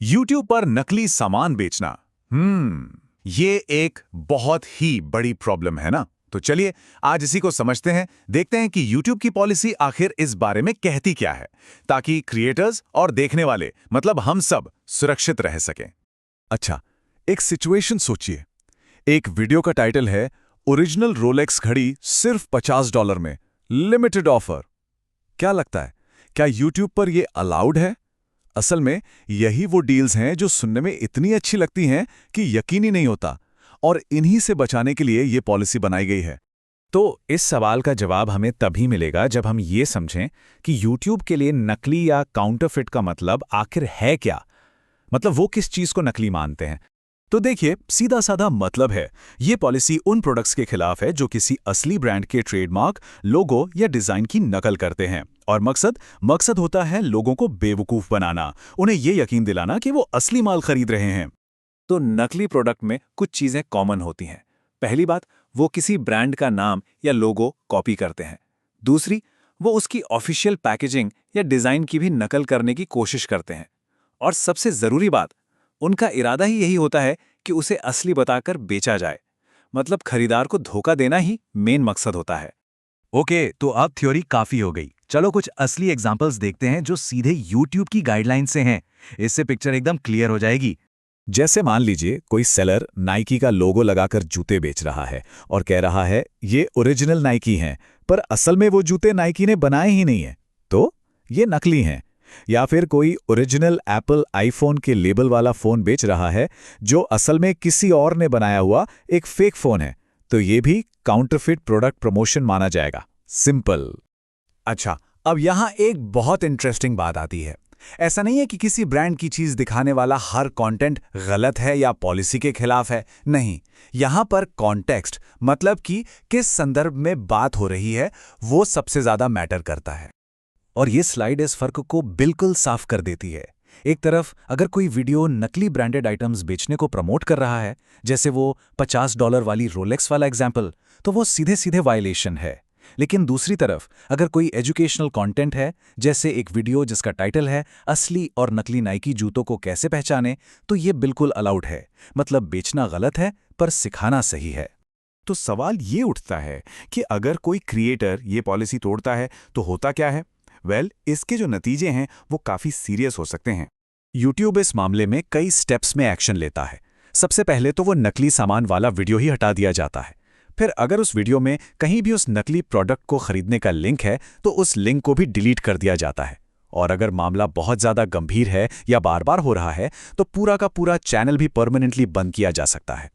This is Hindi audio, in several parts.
YouTube पर नकली सामान बेचना। ये एक बहुत ही बड़ी प्रॉब्लम है ना। तो चलिए आज इसी को समझते हैं, देखते हैं कि YouTube की पॉलिसी आखिर इस बारे में कहती क्या है, ताकि क्रिएटर्स और देखने वाले मतलब हम सब सुरक्षित रह सकें। अच्छा, एक सिचुएशन सोचिए। एक वीडियो का टाइटल है ओरिजिनल रोलेक्स घड़ी सिर्फ $50 में, लिमिटेड ऑफर। क्या लगता है, क्या YouTube पर यह अलाउड है? असल में यही वो डील्स हैं जो सुनने में इतनी अच्छी लगती हैं कि यकीन ही नहीं होता, और इन्हीं से बचाने के लिए ये पॉलिसी बनाई गई है। तो इस सवाल का जवाब हमें तभी मिलेगा जब हम ये समझें कि YouTube के लिए नकली या काउंटरफिट का मतलब आखिर है क्या। मतलब वो किस चीज को नकली मानते हैं। तो देखिए, सीधा साधा मतलब है, ये पॉलिसी उन प्रोडक्ट्स के खिलाफ है जो किसी असली ब्रांड के ट्रेडमार्क, लोगो या डिजाइन की नकल करते हैं। और मकसद होता है लोगों को बेवकूफ बनाना, उन्हें ये यकीन दिलाना कि वो असली माल खरीद रहे हैं। तो नकली प्रोडक्ट में कुछ चीजें कॉमन होती हैं। पहली बात, वो किसी ब्रांड का नाम या लोगो कॉपी करते हैं। दूसरी, वो उसकी ऑफिशियल पैकेजिंग या डिजाइन की भी नकल करने की कोशिश करते हैं। और सबसे जरूरी बात, उनका इरादा ही यही होता है कि उसे असली बताकर बेचा जाए। मतलब खरीदार को धोखा देना ही मेन मकसद होता है। ओके, तो अब थ्योरी काफी हो गई। चलो कुछ असली एग्जांपल्स देखते हैं जो सीधे YouTube की गाइडलाइन से हैं। इससे पिक्चर एकदम क्लियर हो जाएगी। जैसे मान लीजिए कोई सेलर नाइकी का लोगो लगाकर जूते बेच रहा है और कह रहा है ये ओरिजिनल नाइकी हैं, पर असल में वो जूते नाइकी ने बनाए ही नहीं हैं, तो ये नकली हैं। या फिर कोई ओरिजिनल एप्पल आईफोन के लेबल वाला फोन बेच रहा है जो असल में किसी और ने बनाया हुआ एक फेक फोन है, तो ये भी काउंटरफिट प्रोडक्ट प्रमोशन माना जाएगा। सिंपल। अच्छा, अब यहाँ एक बहुत इंटरेस्टिंग बात आती है। ऐसा नहीं है कि किसी ब्रांड की चीज दिखाने वाला हर कंटेंट गलत है या पॉलिसी के खिलाफ है। नहीं, यहाँ पर कॉन्टेक्स्ट मतलब कि किस संदर्भ में बात हो रही है वो सबसे ज्यादा मैटर करता है। और ये स्लाइड इस फर्क को बिल्कुल साफ कर देती है। एक तरफ अगर कोई वीडियो नकली ब्रांडेड आइटम्स बेचने को प्रमोट कर रहा है, जैसे वो $50 वाली रोलेक्स वाला एग्जाम्पल, तो वो सीधे सीधे वायलेशन है। लेकिन दूसरी तरफ अगर कोई एजुकेशनल कंटेंट है, जैसे एक वीडियो जिसका टाइटल है असली और नकली नाइकी जूतों को कैसे पहचाने, तो ये बिल्कुल अलाउड है। मतलब बेचना गलत है पर सिखाना सही है। तो सवाल ये उठता है कि अगर कोई क्रिएटर ये पॉलिसी तोड़ता है तो होता क्या है? इसके जो नतीजे हैं वो काफी सीरियस हो सकते हैं। YouTube इस मामले में कई स्टेप्स में एक्शन लेता है। सबसे पहले तो वो नकली सामान वाला वीडियो ही हटा दिया जाता है। फिर अगर उस वीडियो में कहीं भी उस नकली प्रोडक्ट को खरीदने का लिंक है तो उस लिंक को भी डिलीट कर दिया जाता है। और अगर मामला बहुत ज़्यादा गंभीर है या बार बार हो रहा है तो पूरा का पूरा चैनल भी परमानेंटली बंद किया जा सकता है।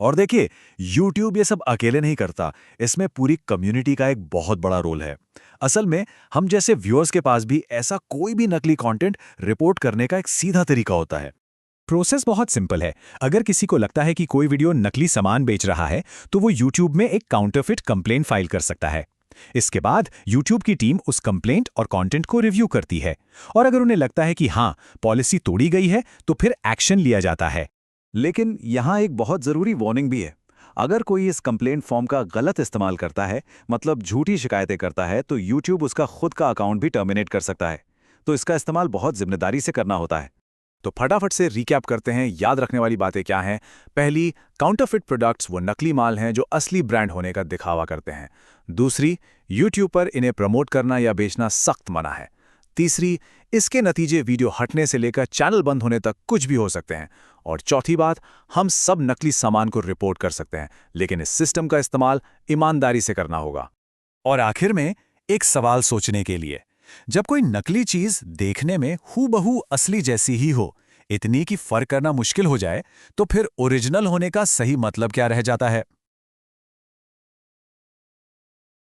और देखिए, YouTube ये सब अकेले नहीं करता, इसमें पूरी कम्युनिटी का एक बहुत बड़ा रोल है। असल में हम जैसे व्यूअर्स के पास भी ऐसा कोई भी नकली कंटेंट रिपोर्ट करने का एक सीधा तरीका होता है। प्रोसेस बहुत सिंपल है। अगर किसी को लगता है कि कोई वीडियो नकली सामान बेच रहा है तो वो YouTube में एक काउंटरफिट कंप्लेंट फाइल कर सकता है। इसके बाद YouTube की टीम उस कंप्लेंट और कंटेंट को रिव्यू करती है, और अगर उन्हें लगता है कि हाँ, पॉलिसी तोड़ी गई है तो फिर एक्शन लिया जाता है। लेकिन यहाँ एक बहुत ज़रूरी वार्निंग भी है। अगर कोई इस कंप्लेंट फॉर्म का गलत इस्तेमाल करता है, मतलब झूठी शिकायतें करता है, तो YouTube उसका खुद का अकाउंट भी टर्मिनेट कर सकता है। तो इसका इस्तेमाल बहुत जिम्मेदारी से करना होता है। तो फटाफट से रिकैप करते हैं, याद रखने वाली बातें क्या हैं। पहली, काउंटरफिट प्रोडक्ट्स वो नकली माल हैं जो असली ब्रांड होने का दिखावा करते हैं। दूसरी, YouTube पर इन्हें प्रमोट करना या बेचना सख्त मना है। तीसरी, इसके नतीजे वीडियो हटने से लेकर चैनल बंद होने तक कुछ भी हो सकते हैं। और चौथी बात, हम सब नकली सामान को रिपोर्ट कर सकते हैं, लेकिन इस सिस्टम का इस्तेमाल ईमानदारी से करना होगा। और आखिर में एक सवाल सोचने के लिए, जब कोई नकली चीज देखने में हूबहू असली जैसी ही हो, इतनी कि फर्क करना मुश्किल हो जाए, तो फिर ओरिजिनल होने का सही मतलब क्या रह जाता है?